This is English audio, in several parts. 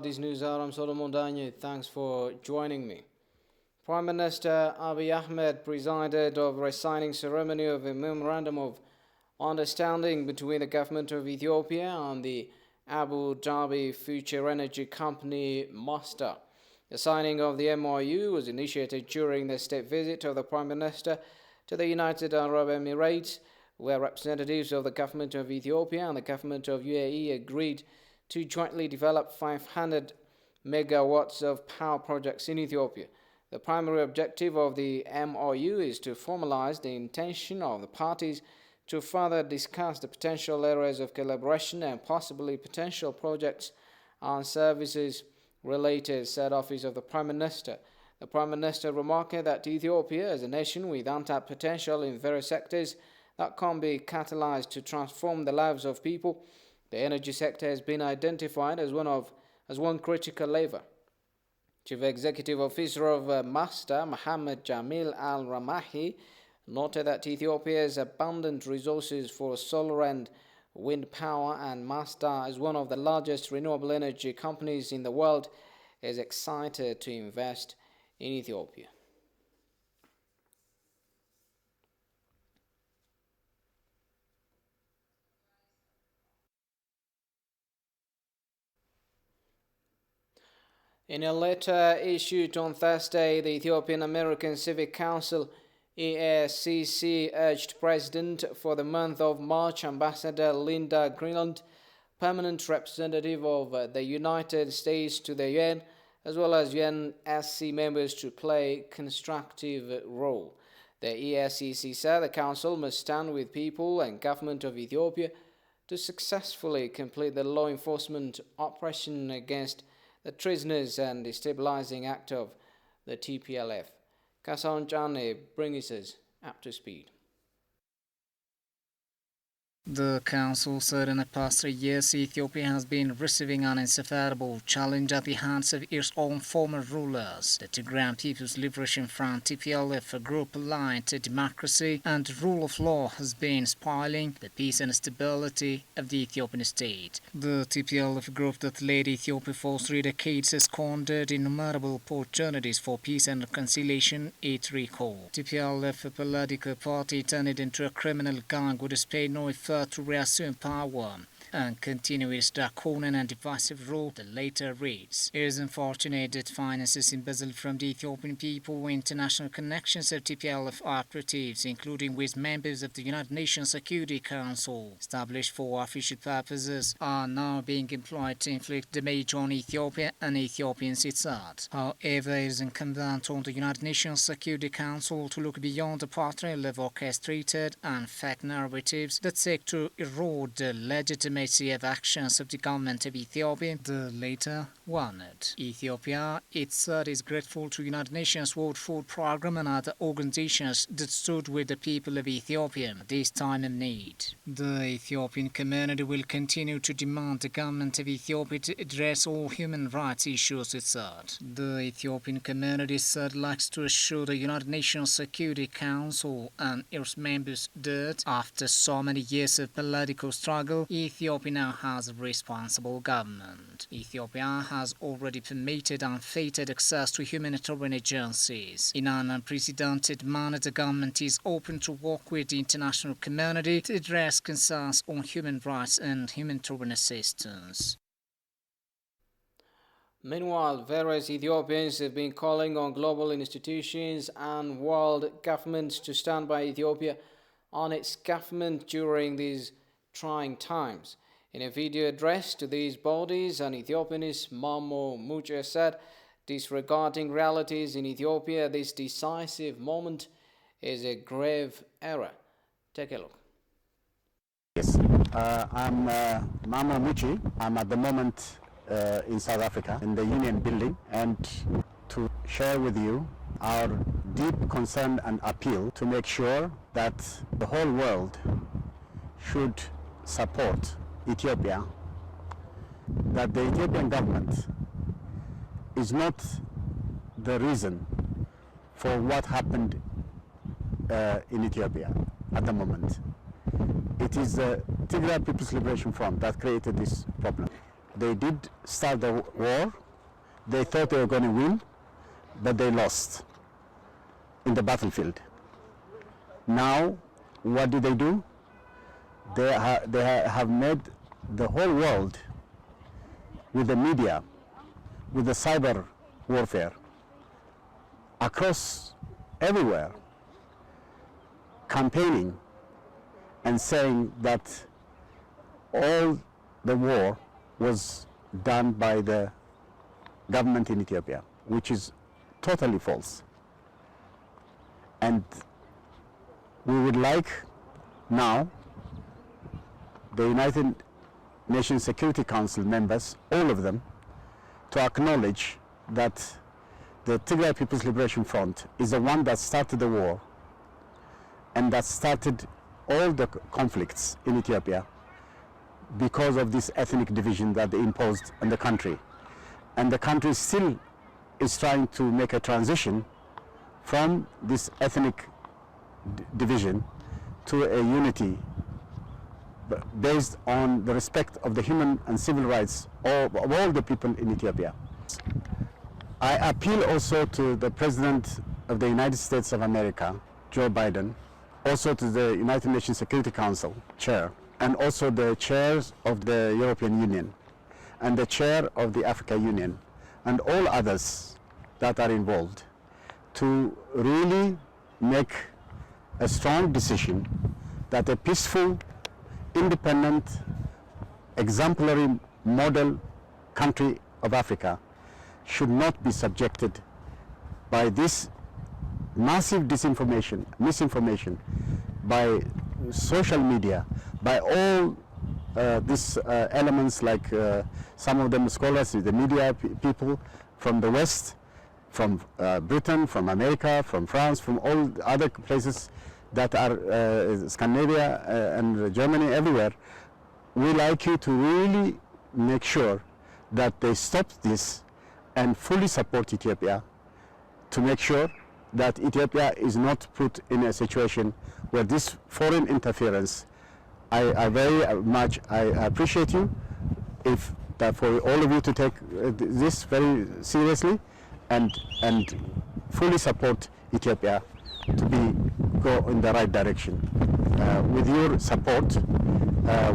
These news are I'm Solomon Daniel. Thanks for joining me. Prime Minister Abiy Ahmed presided over a signing ceremony of a memorandum of understanding between the government of Ethiopia and the Abu Dhabi Future Energy Company Master. The signing of the MOU was initiated during the state visit of the Prime Minister to the United Arab Emirates, where representatives of the government of Ethiopia and the government of UAE agreed to jointly develop 500 megawatts of power projects in Ethiopia. The primary objective of the MOU is to formalize the intention of the parties to further discuss the potential areas of collaboration and possibly potential projects and services related, said Office of the Prime Minister. The Prime Minister remarked that Ethiopia is a nation with untapped potential in various sectors that can be catalyzed to transform the lives of people. The energy sector has been identified as one critical lever. Chief Executive Officer of MASTA, Mohammed Jamil Al-Ramahi, noted that Ethiopia's abundant resources for solar and wind power and MASTA, as one of the largest renewable energy companies in the world, is excited to invest in Ethiopia. In a letter issued on Thursday, the Ethiopian American Civic Council EACC urged President for the month of March Ambassador Linda Greenland, permanent representative of the United States to the UN, as well as UNSC members to play a constructive role. The EACC said the Council must stand with people and government of Ethiopia to successfully complete the law enforcement operation against the treasonous and destabilizing act of the TPLF. Kasan Jane brings us up to speed. The Council said in the past 3 years, Ethiopia has been receiving an insufferable challenge at the hands of its own former rulers. The Tigrayan People's Liberation Front TPLF, a group aligned to democracy and rule of law, has been spoiling the peace and stability of the Ethiopian state. The TPLF group that led Ethiopia for 3 decades has squandered innumerable opportunities for peace and reconciliation, it recalled. TPLF, a political party turned into a criminal gang, would display no effort to reassume power and continue its draconian and divisive rule, the later reads. It is unfortunate that finances embezzled from the Ethiopian people with international connections of TPLF operatives, including with members of the United Nations Security Council, established for official purposes, are now being employed to inflict damage on Ethiopia and Ethiopians, it said. However, it is incumbent on the United Nations Security Council to look beyond the party-level orchestrated and fake narratives that seek to erode the legitimate of actions of the government of Ethiopia, the later warned. Ethiopia, it said, is grateful to United Nations World Food Programme and other organizations that stood with the people of Ethiopia at this time of need. The Ethiopian community will continue to demand the government of Ethiopia to address all human rights issues, it said. The Ethiopian community said likes to assure the United Nations Security Council and its members that after so many years of political struggle, Ethiopia now has a responsible government. Ethiopia has already permitted unfettered access to humanitarian agencies. In an unprecedented manner, the government is open to work with the international community to address concerns on human rights and humanitarian assistance. Meanwhile, various Ethiopians have been calling on global institutions and world governments to stand by Ethiopia and its government during these trying times. In a video addressed to these bodies, an Ethiopianist, Mamo Muche, said, disregarding realities in Ethiopia, this decisive moment is a grave error. Take a look. Yes, I'm Mamo Muche. I'm at the moment in South Africa, in the Union Building, and to share with you our deep concern and appeal to make sure that the whole world should support Ethiopia, that the Ethiopian government is not the reason for what happened in Ethiopia at the moment. It is the Tigray People's Liberation Front that created this problem. they did start the war. They thought they were going to win, but they lost in the battlefield. Now, what do? They have made the whole world, with the media, with the cyber warfare, across everywhere, campaigning and saying that all the war was done by the government in Ethiopia, which is totally false. And we would like now the United Nations Security Council members, all of them, to acknowledge that the Tigray People's Liberation Front is the one that started the war and that started all the conflicts in Ethiopia because of this ethnic division that they imposed on the country. And the country still is trying to make a transition from this ethnic division to a unity based on the respect of the human and civil rights of all the people in Ethiopia. I appeal also to the President of the United States of America, Joe Biden, also to the United Nations Security Council chair, and also the chairs of the European Union, and the chair of the Africa Union, and all others that are involved, to really make a strong decision that a peaceful, independent, exemplary model country of Africa should not be subjected by this massive disinformation, misinformation, by social media, by all these elements like some of them scholars, the media people from the West, from Britain, from America, from France, from all other places that are Scandinavia and Germany, everywhere. We like you to really make sure that they stop this and fully support Ethiopia, to make sure that Ethiopia is not put in a situation where this foreign interference, I very much appreciate you if that for all of you to take this very seriously and fully support Ethiopia to go in the right direction with your support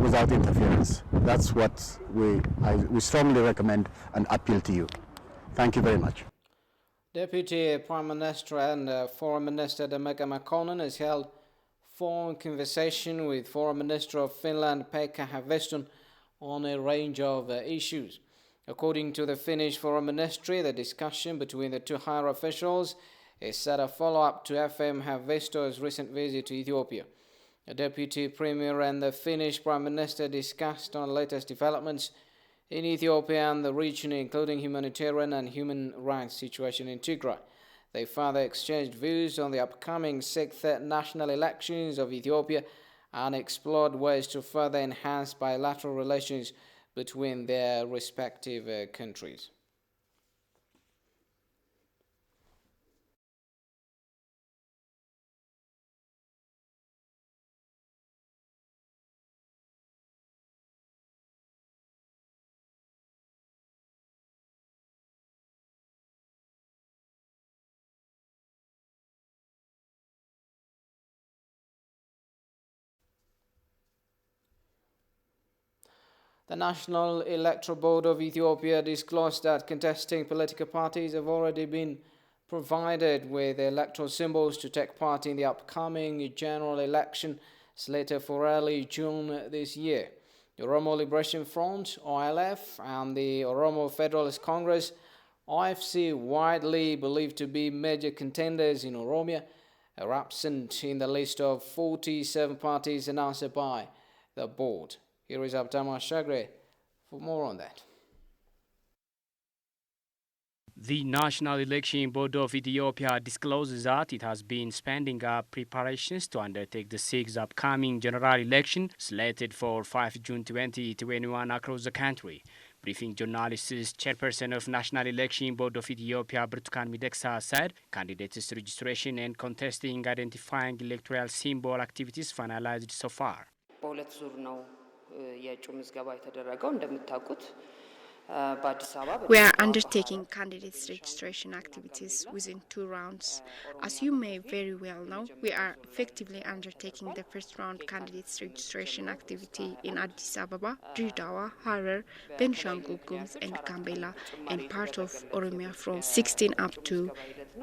without interference. That's what we strongly recommend and appeal to you. Thank you very much. Deputy Prime Minister and Foreign Minister Demeke Mekonnen has held phone conversation with Foreign Minister of Finland Pekka Haavisto on a range of issues. According to the Finnish Foreign Ministry, the discussion between the two higher officials is set a follow-up to FM Haavisto's recent visit to Ethiopia. The Deputy Premier and the Finnish Prime Minister discussed on latest developments in Ethiopia and the region, including humanitarian and human rights situation in Tigray. They further exchanged views on the upcoming 6th national elections of Ethiopia and explored ways to further enhance bilateral relations between their respective countries. The National Electoral Board of Ethiopia disclosed that contesting political parties have already been provided with electoral symbols to take part in the upcoming general election slated for early June this year. The Oromo Liberation Front, OLF, and the Oromo Federalist Congress, OFC, widely believed to be major contenders in Oromia, are absent in the list of 47 parties announced by the board. Here is Abdama Shagre for more on that. The National Election Board of Ethiopia discloses that it has been spending up preparations to undertake the 6th upcoming general election slated for 5 June 2021 across the country. Briefing journalists, chairperson of National Election Board of Ethiopia, Birtukan Mideksa, said candidates' registration and contesting identifying electoral symbol activities finalized so far. የእጩ ምዝገባ የተደረገው እንደምታውቁት We are undertaking candidates registration activities within 2 rounds. As you may very well know, we are effectively undertaking the first round candidates registration activity in Addis Ababa, Dritawa, Harar, Benishangul Gumuz and Gambela and part of Oromia from 16 up to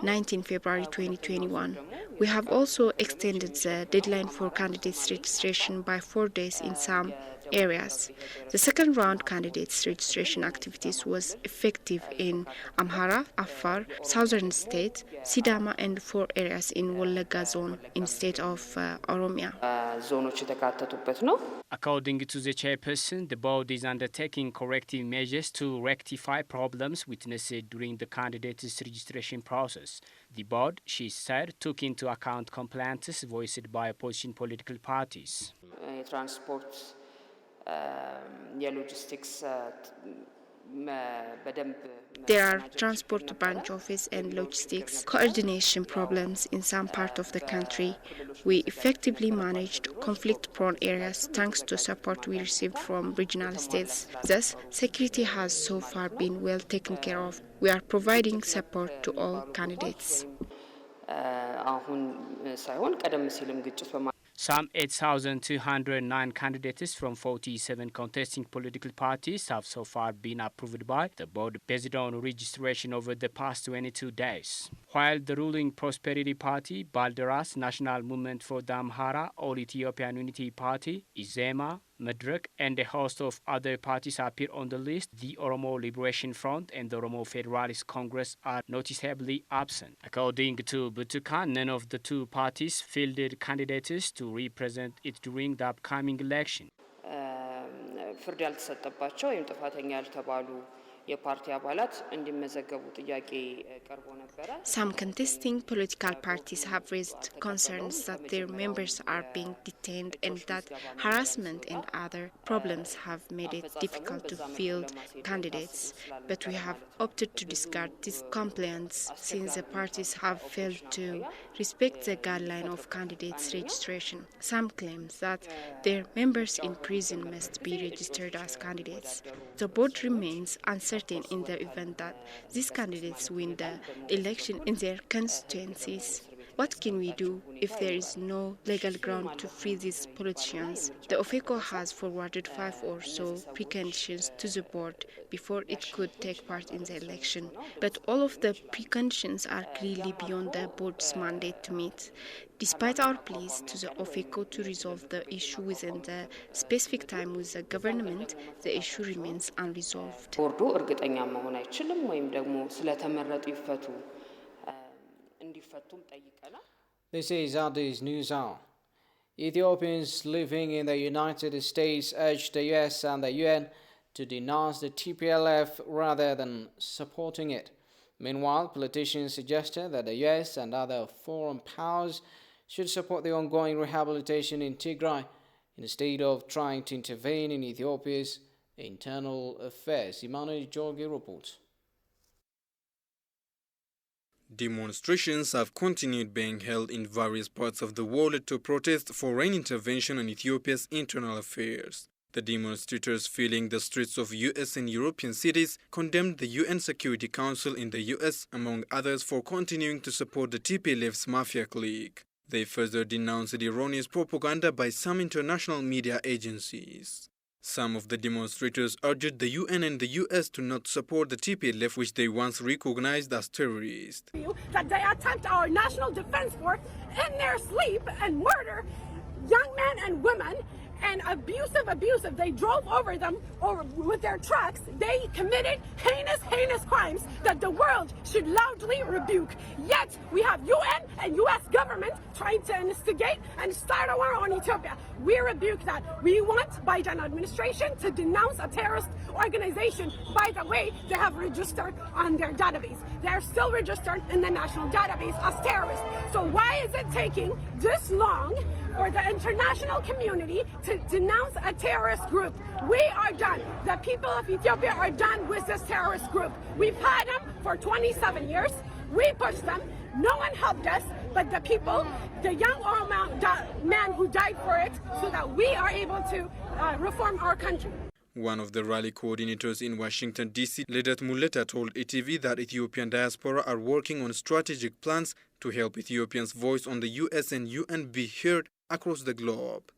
19 February 2021. We have also extended the deadline for candidates registration by 4 days in some areas. The second round candidates registration activities was effective in Amhara, Afar, Southern State, Sidama and 4 areas in Wolaga zone in state of Oromia. According to the chairperson, the board is undertaking corrective measures to rectify problems witnessed during the candidates registration process. The board, she said, took into account complaints voiced by opposition political parties. There are transport branch office and logistics coordination problems in some part of the country. We effectively managed conflict-prone areas thanks to support we received from regional states. Thus, security has so far been well taken care of. We are providing support to all candidates. Some 8,209 candidates from 47 contesting political parties have so far been approved by the board based on registration over the past 22 days. While the ruling Prosperity Party, Balderas, National Movement for the Amhara, All Ethiopian Unity Party, Izema, Medrek, and a host of other parties appear on the list, the Oromo Liberation Front and the Oromo Federalist Congress are noticeably absent. According to Butukan, none of the 2 parties fielded candidates to represent it during the upcoming election. Some contesting political parties have raised concerns that their members are being detained and that harassment and other problems have made it difficult to field candidates. But we have opted to discard these complaints since the parties have failed to respect the guideline of candidates registration. Some claim that their members in prison must be registered as candidates. The board remains uncertain in the event that these candidates win the election in their constituencies. What can we do if there is no legal ground to free these politicians? The OFECO has forwarded 5 or so preconditions to the board before it could take part in the election. But all of the preconditions are clearly beyond the board's mandate to meet. Despite our pleas to the OFECO to resolve the issue within the specific time with the government, the issue remains unresolved. This is Addis News Hour. Ethiopians living in the United States urged the US and the UN to denounce the TPLF rather than supporting it. Meanwhile, politicians suggested that the US and other foreign powers should support the ongoing rehabilitation in Tigray instead of trying to intervene in Ethiopia's internal affairs. Emmanuel Jorge reports. Demonstrations have continued being held in various parts of the world to protest foreign intervention in Ethiopia's internal affairs. The demonstrators filling the streets of US and European cities condemned the UN Security Council in the US, among others, for continuing to support the TPLF's mafia clique. They further denounced the erroneous propaganda by some international media agencies. Some of the demonstrators urged the UN and the US to not support the TPLF, which they once recognized as terrorists. That they attacked our national defense force in their sleep and murder young men and women, and abusive. They drove over them with their trucks. They committed heinous crimes that the world should loudly rebuke. Yet we have UN and US government trying to instigate and start a war on Ethiopia. We rebuke that. We want Biden administration to denounce a terrorist organization. By the way, they have registered on their database. They're still registered in the national database as terrorists. So why is it taking this long for the international community to denounce a terrorist group? We are done. The people of Ethiopia are done with this terrorist group. We've had them for 27 years. We pushed them. No one helped us, but the people, the young man who died for it, so that we are able to reform our country. One of the rally coordinators in Washington, D.C., Lidat Muleta, told ETV that Ethiopian diaspora are working on strategic plans to help Ethiopians' voice on the U.S. and UN be heard across the globe.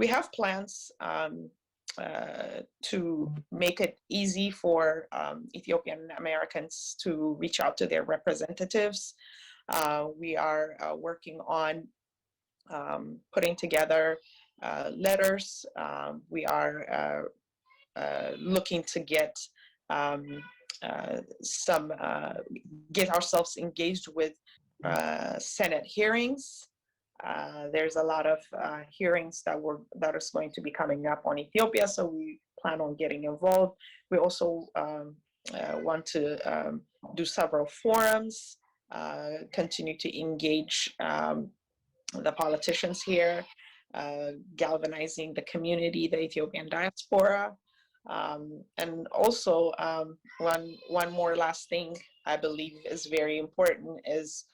We have plans to make it easy for Ethiopian Americans to reach out to their representatives. We are working on putting together letters. We are looking to get get ourselves engaged with Senate hearings. There's a lot of hearings that is going to be coming up on Ethiopia, so we plan on getting involved. We also want to do several forums, continue to engage the politicians here, galvanizing the community, the Ethiopian diaspora. And also one more last thing I believe is very important is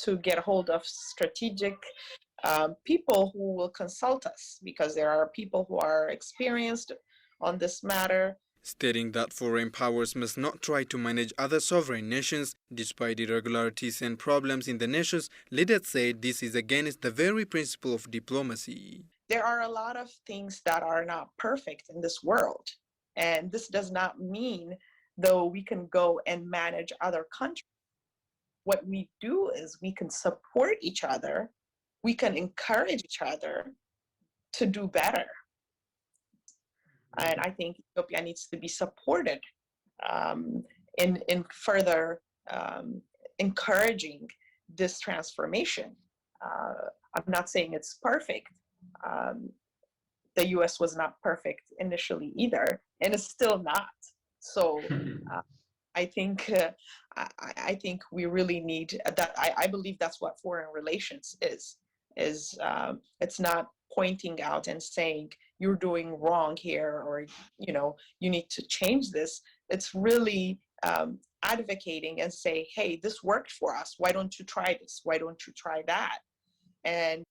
to get a hold of strategic people who will consult us, because there are people who are experienced on this matter. Stating that foreign powers must not try to manage other sovereign nations despite irregularities and problems in the nations, Lidat said this is against the very principle of diplomacy. There are a lot of things that are not perfect in this world, and this does not mean though we can go and manage other countries. What we do is we can support each other, we can encourage each other to do better. And I think Ethiopia needs to be supported in further encouraging this transformation. I'm not saying it's perfect. The US was not perfect initially either, and it's still not. So I think we really need that. I believe that's what foreign relations is it's not pointing out and saying you're doing wrong here, or you need to change this. It's really advocating and say, hey, this worked for us, why don't you try this, why don't you try that? And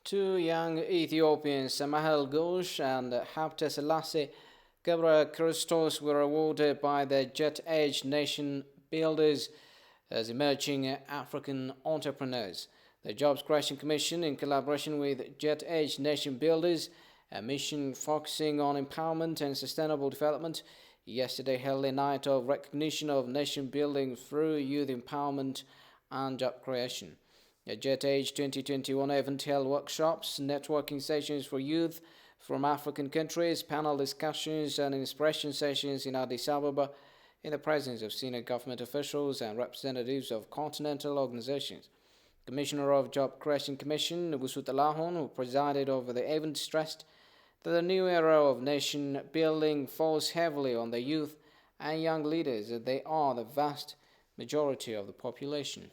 two young Ethiopians, Samahel Ghosh and Habte Selassie Gebra Christos, were awarded by the Jet Age Nation Builders as emerging African entrepreneurs. The Jobs Creation Commission, in collaboration with Jet Age Nation Builders, a mission focusing on empowerment and sustainable development, yesterday held a night of recognition of nation building through youth empowerment and job creation. The Jet Age 2021 event held workshops, networking sessions for youth from African countries, panel discussions and inspiration sessions in Addis Ababa in the presence of senior government officials and representatives of continental organizations. Commissioner of Job Creation Commission, Nugusut Alahon, who presided over the event, stressed that the new era of nation building falls heavily on the youth and young leaders, that they are the vast majority of the population.